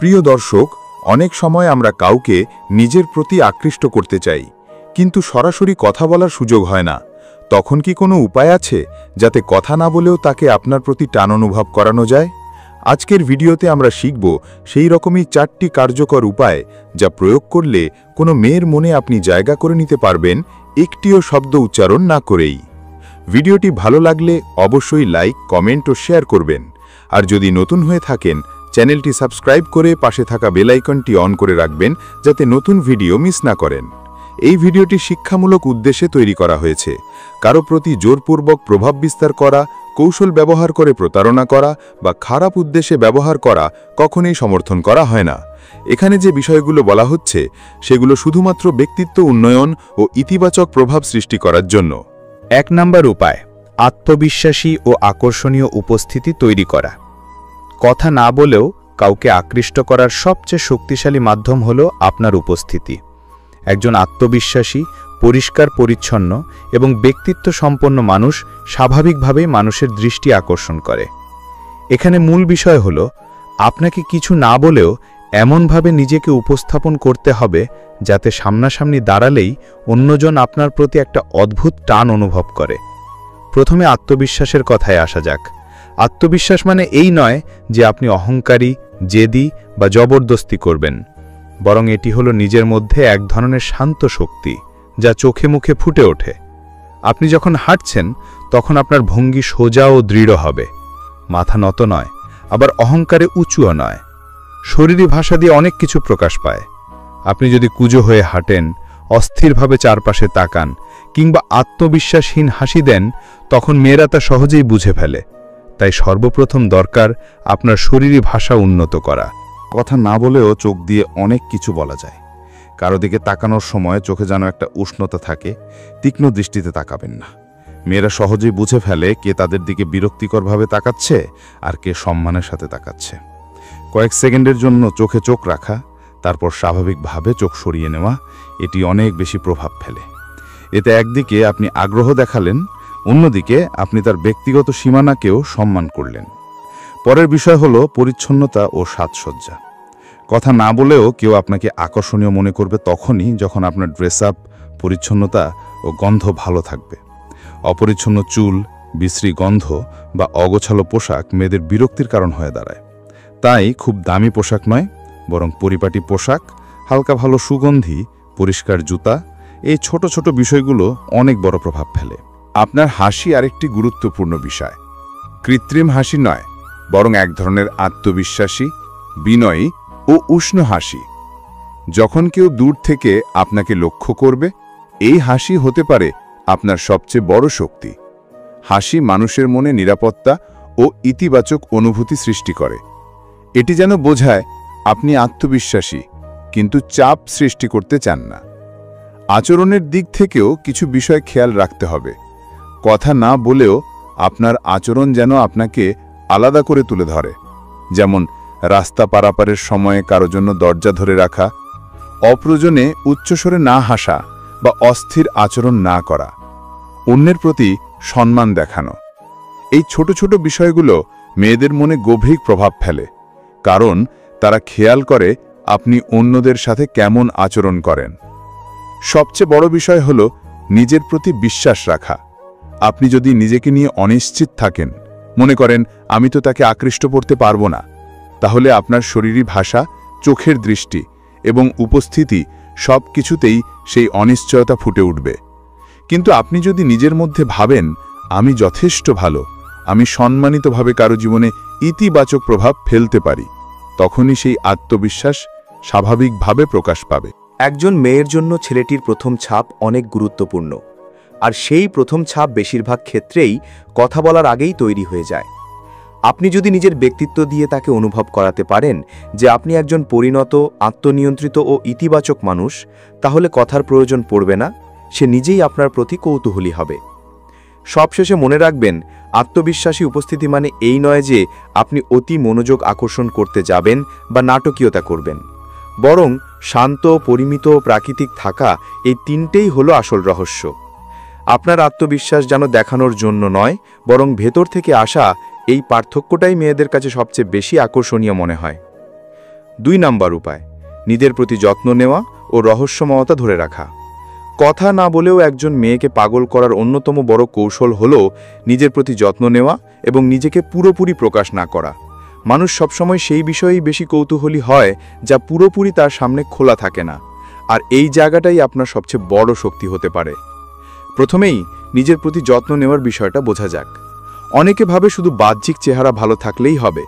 প্রিয় দর্শক, অনেক সময় আমরা কাউকে নিজের প্রতি আকৃষ্ট করতে চাই, কিন্তু সরাসরি কথা বলার সুযোগ হয় না। তখন কি কোনো উপায় আছে যাতে কথা না বলেও তাকে আপনার প্রতি টান অনুভব করানো যায়? আজকের ভিডিওতে আমরা শিখব সেই রকমই 4টি কার্যকর উপায়, যা প্রয়োগ করলে কোনো মেয়ের মনে আপনি জায়গা করে নিতে পারবেন একটিও শব্দ উচ্চারণ না করেই। ভিডিওটি ভালো লাগলে অবশ্যই লাইক, কমেন্ট ও শেয়ার করবেন। আর যদি নতুন হয়ে থাকেন, চ্যানেলটি সাবস্ক্রাইব করে পাশে থাকা বেল আইকনটি অন করে রাখবেন, যাতে নতুন ভিডিও মিস না করেন। এই ভিডিওটি শিক্ষামূলক উদ্দেশ্যে তৈরি করা হয়েছে। কারো প্রতি জোরপূর্বক প্রভাব বিস্তার করা, কৌশল ব্যবহার করে প্রতারণা করা বা খারাপ উদ্দেশ্যে ব্যবহার করা কখনোই সমর্থন করা হয় না। এখানে যে বিষয়গুলো বলা হচ্ছে সেগুলো শুধুমাত্র ব্যক্তিত্ব উন্নয়ন ও ইতিবাচক প্রভাব সৃষ্টি করার জন্য। 1 নম্বর উপায়, আত্মবিশ্বাসী ও আকর্ষণীয় উপস্থিতি তৈরি করা। কথা না বলেও কাউকে আকৃষ্ট করার সবচেয়ে শক্তিশালী মাধ্যম হল আপনার উপস্থিতি। একজন আত্মবিশ্বাসী, পরিষ্কার পরিচ্ছন্ন এবং ব্যক্তিত্ব সম্পন্ন মানুষ স্বাভাবিকভাবেই মানুষের দৃষ্টি আকর্ষণ করে। এখানে মূল বিষয় হল আপনাকে কিছু না বলেও এমনভাবে নিজেকে উপস্থাপন করতে হবে যাতে সামনাসামনি দাঁড়ালেই অন্যজন আপনার প্রতি একটা অদ্ভুত টান অনুভব করে। প্রথমে আত্মবিশ্বাসের কথায় আসা যাক। আত্মবিশ্বাস মানে এই নয় যে আপনি অহংকারী, জেদি বা জবরদস্তি করবেন, বরং এটি হলো নিজের মধ্যে এক ধরনের শান্ত শক্তি যা চোখে মুখে ফুটে ওঠে। আপনি যখন হাঁটছেন তখন আপনার ভঙ্গি সোজা ও দৃঢ় হবে, মাথা নত নয়, আবার অহংকারে উঁচুও নয়। শরীরী ভাষা দিয়ে অনেক কিছু প্রকাশ পায়। আপনি যদি কুঁজো হয়ে হাঁটেন, অস্থিরভাবে চারপাশে তাকান কিংবা আত্মবিশ্বাসহীন হাসি দেন, তখন মেয়েরা তা সহজেই বুঝে ফেলে। তাই সর্বপ্রথম দরকার আপনার শরীরী ভাষা উন্নত করা। কথা না বলেও চোখ দিয়ে অনেক কিছু বলা যায়। কারো দিকে তাকানোর সময় চোখে যেন একটা উষ্ণতা থাকে, তীক্ষ্ণ দৃষ্টিতে তাকাবেন না। মেয়েরা সহজেই বুঝে ফেলে কে তাদের দিকে বিরক্তিকরভাবে তাকাচ্ছে আর কে সম্মানের সাথে তাকাচ্ছে। কয়েক সেকেন্ডের জন্য চোখে চোখ রাখা, তারপর স্বাভাবিকভাবে চোখ সরিয়ে নেওয়া, এটি অনেক বেশি প্রভাব ফেলে। এতে একদিকে আপনি আগ্রহ দেখালেন, অন্যদিকে আপনি তার ব্যক্তিগত সীমানাকেও সম্মান করলেন। পরের বিষয় হলো পরিচ্ছন্নতা ও সাজসজ্জা। কথা না বলেও কেউ আপনাকে আকর্ষণীয় মনে করবে তখনই যখন আপনার ড্রেস আপ, পরিচ্ছন্নতা ও গন্ধ ভালো থাকবে। অপরিচ্ছন্ন চুল, বিশ্রী গন্ধ বা অগোছালো পোশাক মেয়েদের বিরক্তির কারণ হয়ে দাঁড়ায়। তাই খুব দামি পোশাক নয়, বরং পরিপাটি পোশাক, হালকা ভালো সুগন্ধি, পরিষ্কার জুতা, এই ছোট ছোট বিষয়গুলো অনেক বড় প্রভাব ফেলে। আপনার হাসি আরেকটি গুরুত্বপূর্ণ বিষয়। কৃত্রিম হাসি নয়, বরং এক ধরনের আত্মবিশ্বাসী, বিনয়ী ও উষ্ণ হাসি। যখন কেউ দূর থেকে আপনাকে লক্ষ্য করবে, এই হাসি হতে পারে আপনার সবচেয়ে বড় শক্তি। হাসি মানুষের মনে নিরাপত্তা ও ইতিবাচক অনুভূতি সৃষ্টি করে। এটি যেন বোঝায় আপনি আত্মবিশ্বাসী, কিন্তু চাপ সৃষ্টি করতে চান না। আচরণের দিক থেকেও কিছু বিষয় খেয়াল রাখতে হবে। কথা না বলেও আপনার আচরণ যেন আপনাকে আলাদা করে তুলে ধরে। যেমন রাস্তা পারাপারের সময়ে কারো জন্য দরজা ধরে রাখা, অপ্রয়োজনে উচ্চস্বরে না হাসা বা অস্থির আচরণ না করা, অন্যের প্রতি সম্মান দেখানো। এই ছোট ছোট বিষয়গুলো মেয়েদের মনে গভীর প্রভাব ফেলে, কারণ তারা খেয়াল করে আপনি অন্যদের সাথে কেমন আচরণ করেন। সবচেয়ে বড় বিষয় হল নিজের প্রতি বিশ্বাস রাখা। আপনি যদি নিজেকে নিয়ে অনিশ্চিত থাকেন, মনে করেন আমি তো তাকে আকৃষ্ট করতে পারবো না, তাহলে আপনার শরীরী ভাষা, চোখের দৃষ্টি এবং উপস্থিতি সব কিছুতেই সেই অনিশ্চয়তা ফুটে উঠবে। কিন্তু আপনি যদি নিজের মধ্যে ভাবেন আমি যথেষ্ট ভালো, আমি সম্মানিতভাবে কারো জীবনে ইতিবাচক প্রভাব ফেলতে পারি, তখনই সেই আত্মবিশ্বাস স্বাভাবিকভাবে প্রকাশ পাবে। একজন মেয়ের জন্য ছেলেটির প্রথম ছাপ অনেক গুরুত্বপূর্ণ, আর সেই প্রথম ছাপ বেশিরভাগ ক্ষেত্রেই কথা বলার আগেই তৈরি হয়ে যায়। আপনি যদি নিজের ব্যক্তিত্ব দিয়ে তাকে অনুভব করাতে পারেন যে আপনি একজন পরিণত, আত্মনিয়ন্ত্রিত ও ইতিবাচক মানুষ, তাহলে কথার প্রয়োজন পড়বে না, সে নিজেই আপনার প্রতি কৌতূহলী হবে। সবশেষে মনে রাখবেন, আত্মবিশ্বাসী উপস্থিতি মানে এই নয় যে আপনি অতি মনোযোগ আকর্ষণ করতে যাবেন বা নাটকীয়তা করবেন, বরং শান্ত, পরিমিত ও প্রাকৃতিক থাকা, এই তিনটেই হলো আসল রহস্য। আপনার আত্মবিশ্বাস যেন দেখানোর জন্য নয়, বরং ভেতর থেকে আসা, এই পার্থক্যটাই মেয়েদের কাছে সবচেয়ে বেশি আকর্ষণীয় মনে হয়। 2 নাম্বার উপায়, নিজের প্রতি যত্ন নেওয়া ও রহস্যময়তা ধরে রাখা। কথা না বলেও একজন মেয়েকে পাগল করার অন্যতম বড় কৌশল হল নিজের প্রতি যত্ন নেওয়া এবং নিজেকে পুরোপুরি প্রকাশ না করা। মানুষ সবসময় সেই বিষয়েই বেশি কৌতূহলী হয় যা পুরোপুরি তার সামনে খোলা থাকে না, আর এই জায়গাটাই আপনার সবচেয়ে বড় শক্তি হতে পারে। প্রথমেই নিজের প্রতি যত্ন নেওয়ার বিষয়টা বোঝা যাক। অনেকে ভাবে শুধু বাহ্যিক চেহারা ভালো থাকলেই হবে,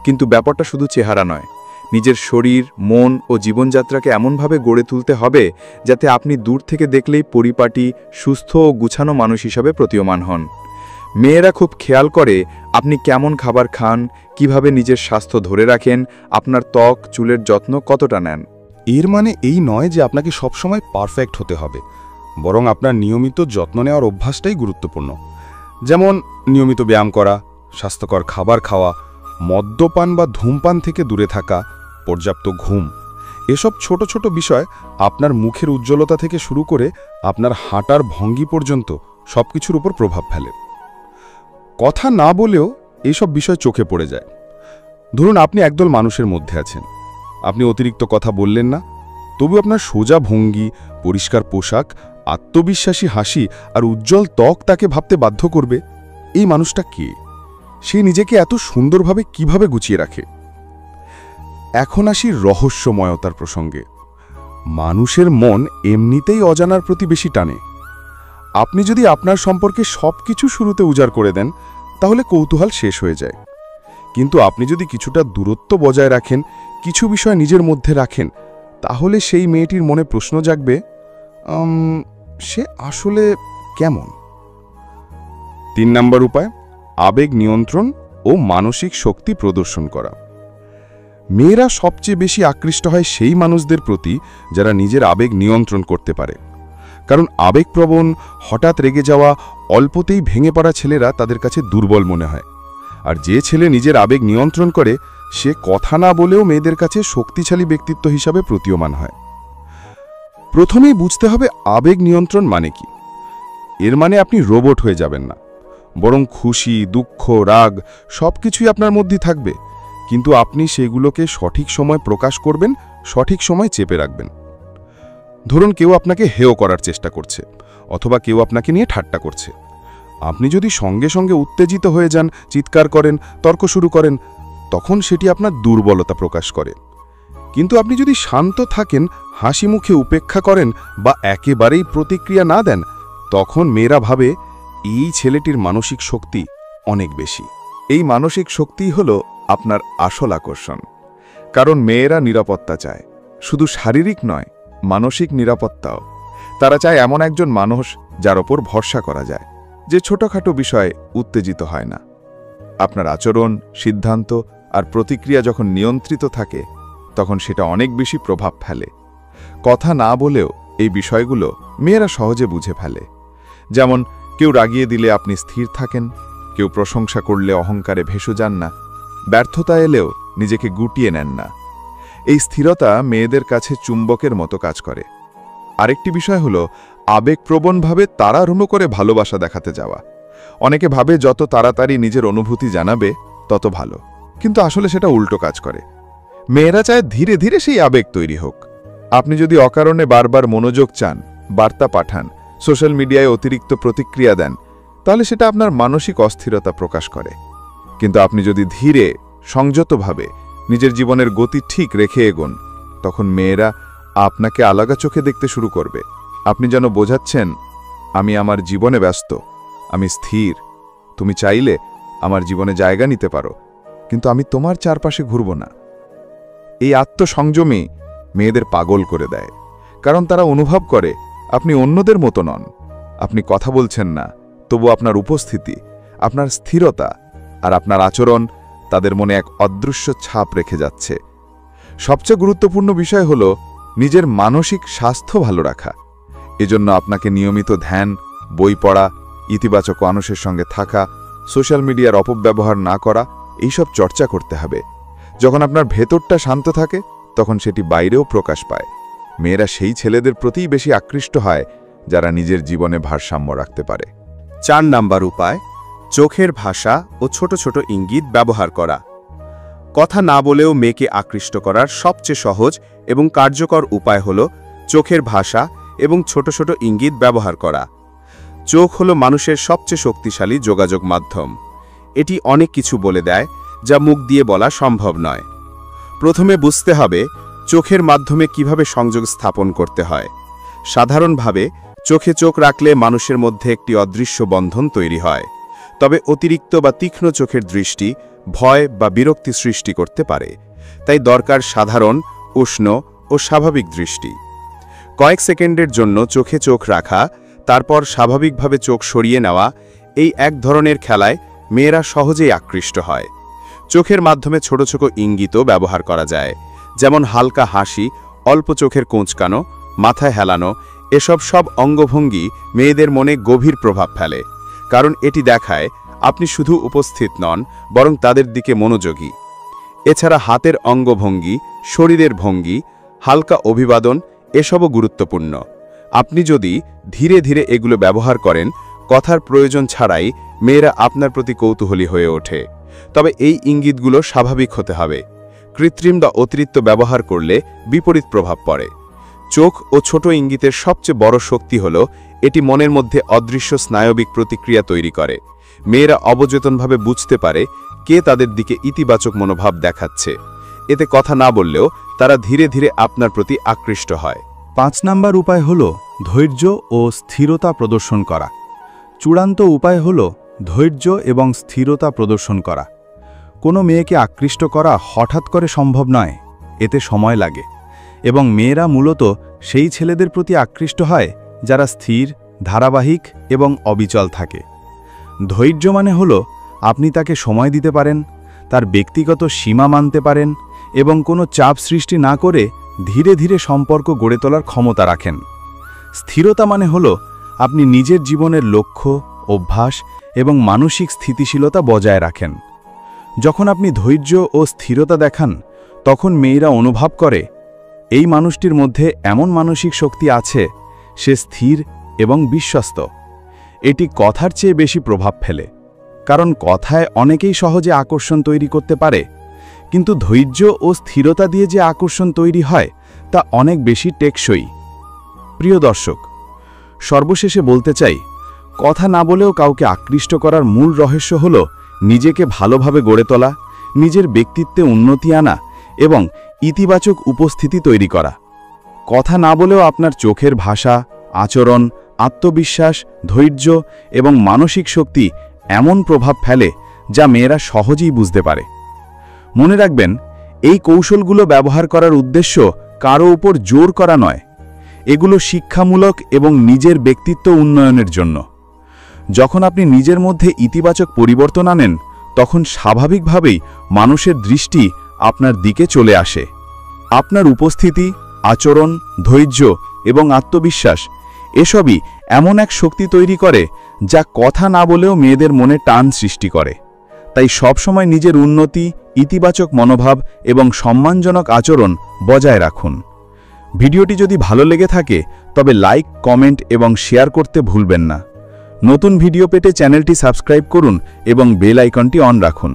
কিন্তু ব্যাপারটা শুধু চেহারা নয়। নিজের শরীর, মন ও জীবনযাত্রাকে এমনভাবে গড়ে তুলতে হবে যাতে আপনি দূর থেকে দেখলেই পরিপাটি, সুস্থ ও গুছানো মানুষ হিসাবে প্রতীয়মান হন। মেয়েরা খুব খেয়াল করে আপনি কেমন খাবার খান, কিভাবে নিজের স্বাস্থ্য ধরে রাখেন, আপনার ত্বক, চুলের যত্ন কতটা নেন। এর মানে এই নয় যে আপনাকে সবসময় পারফেক্ট হতে হবে, বরং আপনার নিয়মিত যত্ন নেওয়ার অভ্যাসটাই গুরুত্বপূর্ণ। যেমন নিয়মিত ব্যায়াম করা, স্বাস্থ্যকর খাবার খাওয়া, মদ্যপান বা ধূমপান থেকে দূরে থাকা, পর্যাপ্ত ঘুম। এসব ছোট ছোট বিষয় আপনার মুখের উজ্জ্বলতা থেকে শুরু করে আপনার হাঁটার ভঙ্গি পর্যন্ত সবকিছুর উপর প্রভাব ফেলে। কথা না বলেও এইসব বিষয় চোখে পড়ে যায়। ধরুন আপনি একদল মানুষের মধ্যে আছেন, আপনি অতিরিক্ত কথা বললেন না, তবু আপনার সোজা ভঙ্গি, পরিষ্কার পোশাক, আত্মবিশ্বাসী হাসি আর উজ্জ্বল ত্বক তাকে ভাবতে বাধ্য করবে এই মানুষটা কে, সে নিজেকে এত সুন্দরভাবে কিভাবে গুছিয়ে রাখে। এখন আসি রহস্যময়তার প্রসঙ্গে। মানুষের মন এমনিতেই অজানার প্রতি বেশি টানে। আপনি যদি আপনার সম্পর্কে সবকিছু শুরুতে উজাড় করে দেন, তাহলে কৌতূহল শেষ হয়ে যায়। কিন্তু আপনি যদি কিছুটা দূরত্ব বজায় রাখেন, কিছু বিষয় নিজের মধ্যে রাখেন, তাহলে সেই মেয়েটির মনে প্রশ্ন জাগবে, সে আসলে কেমন। 3 নম্বর উপায়, আবেগ নিয়ন্ত্রণ ও মানসিক শক্তি প্রদর্শন করা। মেয়েরা সবচেয়ে বেশি আকৃষ্ট হয় সেই মানুষদের প্রতি যারা নিজের আবেগ নিয়ন্ত্রণ করতে পারে। কারণ আবেগপ্রবণ, হঠাৎ রেগে যাওয়া, অল্পতেই ভেঙে পড়া ছেলেরা তাদের কাছে দুর্বল মনে হয়। আর যে ছেলে নিজের আবেগ নিয়ন্ত্রণ করে, সে কথা না বলেও মেয়েদের কাছে শক্তিশালী ব্যক্তিত্ব হিসাবে প্রতীয়মান হয়। প্রথমেই বুঝতে হবে আবেগ নিয়ন্ত্রণ মানে কি। এর মানে আপনি রোবট হয়ে যাবেন না, বরং খুশি, দুঃখ, রাগ সবকিছুই আপনার মধ্যে থাকবে, কিন্তু আপনি সেগুলোকে সঠিক সময় প্রকাশ করবেন, সঠিক সময় চেপে রাখবেন। ধরুন কেউ আপনাকে হেয় করার চেষ্টা করছে, অথবা কেউ আপনাকে নিয়ে ঠাট্টা করছে। আপনি যদি সঙ্গে সঙ্গে উত্তেজিত হয়ে যান, চিৎকার করেন, তর্ক শুরু করেন, তখন সেটি আপনার দুর্বলতা প্রকাশ করে। কিন্তু আপনি যদি শান্ত থাকেন, হাসি মুখে উপেক্ষা করেন বা একেবারেই প্রতিক্রিয়া না দেন, তখন মেয়েরা ভাবে এই ছেলেটির মানসিক শক্তি অনেক বেশি। এই মানসিক শক্তিই হল আপনার আসল আকর্ষণ। কারণ মেয়েরা নিরাপত্তা চায়, শুধু শারীরিক নয়, মানসিক নিরাপত্তাও। তারা চায় এমন একজন মানুষ যার ওপর ভরসা করা যায়, যে ছোটখাটো বিষয়ে উত্তেজিত হয় না। আপনার আচরণ, সিদ্ধান্ত আর প্রতিক্রিয়া যখন নিয়ন্ত্রিত থাকে, তখন সেটা অনেক বেশি প্রভাব ফেলে। কথা না বলেও এই বিষয়গুলো মেয়েরা সহজে বুঝে ফেলে। যেমন কেউ রাগিয়ে দিলে আপনি স্থির থাকেন, কেউ প্রশংসা করলে অহংকারে ভেসে যান না, ব্যর্থতা এলেও নিজেকে গুটিয়ে নেন না। এই স্থিরতা মেয়েদের কাছে চুম্বকের মতো কাজ করে। আরেকটি বিষয় হলো আবেগপ্রবণভাবে তাড়াহুড়ো করে ভালোবাসা দেখাতে যাওয়া। অনেকে ভাবে যত তাড়াতাড়ি নিজের অনুভূতি জানাবে তত ভালো, কিন্তু আসলে সেটা উল্টো কাজ করে। মেয়েরা চায় ধীরে ধীরে সেই আবেগ তৈরি হোক। আপনি যদি অকারণে বারবার মনোযোগ চান, বার্তা পাঠান, সোশ্যাল মিডিয়ায় অতিরিক্ত প্রতিক্রিয়া দেন, তাহলে সেটা আপনার মানসিক অস্থিরতা প্রকাশ করে। কিন্তু আপনি যদি ধীরে, সংযতভাবে নিজের জীবনের গতি ঠিক রেখে এগোন, তখন মেয়েরা আপনাকে আলাদা চোখে দেখতে শুরু করবে। আপনি যেন বোঝাচ্ছেন, আমি আমার জীবনে ব্যস্ত, আমি স্থির, তুমি চাইলে আমার জীবনে জায়গা নিতে পারো, কিন্তু আমি তোমার চারপাশে ঘুরব না। এই আত্মসংযমী মেয়েদের পাগল করে দেয়, কারণ তারা অনুভব করে আপনি অন্যদের মতো নন। আপনি কথা বলছেন না, তবু আপনার উপস্থিতি, আপনার স্থিরতা আর আপনার আচরণ তাদের মনে এক অদৃশ্য ছাপ রেখে যাচ্ছে। সবচেয়ে গুরুত্বপূর্ণ বিষয় হল নিজের মানসিক স্বাস্থ্য ভালো রাখা। এজন্য আপনাকে নিয়মিত ধ্যান, বই পড়া, ইতিবাচক মানুষের সঙ্গে থাকা, সোশ্যাল মিডিয়ার অপব্যবহার না করা, এইসব চর্চা করতে হবে। যখন আপনার ভেতরটা শান্ত থাকে, তখন সেটি বাইরেও প্রকাশ পায়। মেয়েরা সেই ছেলেদের প্রতিই বেশি আকৃষ্ট হয় যারা নিজের জীবনে ভারসাম্য রাখতে পারে। 4 নাম্বার উপায়, চোখের ভাষা ও ছোট ছোট ইঙ্গিত ব্যবহার করা। কথা না বলেও মেয়েকে আকৃষ্ট করার সবচেয়ে সহজ এবং কার্যকর উপায় হল চোখের ভাষা এবং ছোট ছোট ইঙ্গিত ব্যবহার করা। চোখ হলো মানুষের সবচেয়ে শক্তিশালী যোগাযোগ মাধ্যম। এটি অনেক কিছু বলে দেয় যা মুখ দিয়ে বলা সম্ভব নয়। প্রথমে বুঝতে হবে চোখের মাধ্যমে কিভাবে সংযোগ স্থাপন করতে হয়। সাধারণভাবে চোখে চোখ রাখলে মানুষের মধ্যে একটি অদৃশ্য বন্ধন তৈরি হয়, তবে অতিরিক্ত বা তীক্ষ্ণ চোখের দৃষ্টি ভয় বা বিরক্তি সৃষ্টি করতে পারে। তাই দরকার সাধারণ, উষ্ণ ও স্বাভাবিক দৃষ্টি। কয়েক সেকেন্ডের জন্য চোখে চোখ রাখা, তারপর স্বাভাবিকভাবে চোখ সরিয়ে নেওয়া, এই এক ধরনের খেলায় মেয়েরা সহজেই আকৃষ্ট হয়। চোখের মাধ্যমে ছোট ছোট ইঙ্গিতও ব্যবহার করা যায়, যেমন হালকা হাসি, অল্প চোখের কোঁচকানো, মাথায় হেলানো। এসব সব অঙ্গভঙ্গি মেয়েদের মনে গভীর প্রভাব ফেলে, কারণ এটি দেখায় আপনি শুধু উপস্থিত নন, বরং তাদের দিকে মনোযোগী। এছাড়া হাতের অঙ্গভঙ্গি, শরীরের ভঙ্গি, হালকা অভিবাদন এসবও গুরুত্বপূর্ণ। আপনি যদি ধীরে ধীরে এগুলো ব্যবহার করেন, কথার প্রয়োজন ছাড়াই মেয়েরা আপনার প্রতি কৌতূহলী হয়ে ওঠে। তবে এই ইঙ্গিতগুলো স্বাভাবিক হতে হবে। কৃত্রিম বা অতিরিক্ত ব্যবহার করলে বিপরীত প্রভাব পড়ে। চোখ ও ছোট ইঙ্গিতের সবচেয়ে বড় শক্তি হল এটি মনের মধ্যে অদৃশ্য স্নায়বিক প্রতিক্রিয়া তৈরি করে। মেয়েরা অবচেতনভাবে বুঝতে পারে কে তাদের দিকে ইতিবাচক মনোভাব দেখাচ্ছে। এতে কথা না বললেও তারা ধীরে ধীরে আপনার প্রতি আকৃষ্ট হয়। 5 নাম্বার উপায় হল ধৈর্য ও স্থিরতা প্রদর্শন করা। চূড়ান্ত উপায় হল ধৈর্য এবং স্থিরতা প্রদর্শন করা। কোনো মেয়েকে আকৃষ্ট করা হঠাৎ করে সম্ভব নয়, এতে সময় লাগে, এবং মেয়েরা মূলত সেই ছেলেদের প্রতি আকৃষ্ট হয় যারা স্থির, ধারাবাহিক এবং অবিচল থাকে। ধৈর্য মানে হল আপনি তাকে সময় দিতে পারেন, তার ব্যক্তিগত সীমা মানতে পারেন এবং কোনো চাপ সৃষ্টি না করে ধীরে ধীরে সম্পর্ক গড়ে তোলার ক্ষমতা রাখেন। স্থিরতা মানে হল আপনি নিজের জীবনের লক্ষ্য, অভ্যাস এবং মানসিক স্থিতিশীলতা বজায় রাখেন। যখন আপনি ধৈর্য ও স্থিরতা দেখান, তখন মেয়েরা অনুভব করে এই মানুষটির মধ্যে এমন মানসিক শক্তি আছে, সে স্থির এবং বিশ্বস্ত। এটি কথার চেয়ে বেশি প্রভাব ফেলে, কারণ কথায় অনেকেই সহজে আকর্ষণ তৈরি করতে পারে, কিন্তু ধৈর্য ও স্থিরতা দিয়ে যে আকর্ষণ তৈরি হয় তা অনেক বেশি টেকসই। প্রিয় দর্শক, সর্বশেষে বলতে চাই, কথা না বলেও কাউকে আকৃষ্ট করার মূল রহস্য হল নিজেকে ভালোভাবে গড়ে তোলা, নিজের ব্যক্তিত্বে উন্নতি আনা এবং ইতিবাচক উপস্থিতি তৈরি করা। কথা না বলেও আপনার চোখের ভাষা, আচরণ, আত্মবিশ্বাস, ধৈর্য এবং মানসিক শক্তি এমন প্রভাব ফেলে যা মেয়েরা সহজেই বুঝতে পারে। মনে রাখবেন, এই কৌশলগুলো ব্যবহার করার উদ্দেশ্য কারো উপর জোর করা নয়, এগুলো শিক্ষামূলক এবং নিজের ব্যক্তিত্ব উন্নয়নের জন্য। যখন আপনি নিজের মধ্যে ইতিবাচক পরিবর্তন আনেন, তখন স্বাভাবিকভাবেই মানুষের দৃষ্টি আপনার দিকে চলে আসে। আপনার উপস্থিতি, আচরণ, ধৈর্য এবং আত্মবিশ্বাস এসবই এমন এক শক্তি তৈরি করে যা কথা না বলেও মেয়েদের মনে টান সৃষ্টি করে। তাই সবসময় নিজের উন্নতি, ইতিবাচক মনোভাব এবং সম্মানজনক আচরণ বজায় রাখুন। ভিডিওটি যদি ভালো লেগে থাকে তবে লাইক, কমেন্ট এবং শেয়ার করতে ভুলবেন না। নতুন ভিডিও পেতে চ্যানেলটি সাবস্ক্রাইব করুন এবং বেল আইকনটি অন রাখুন।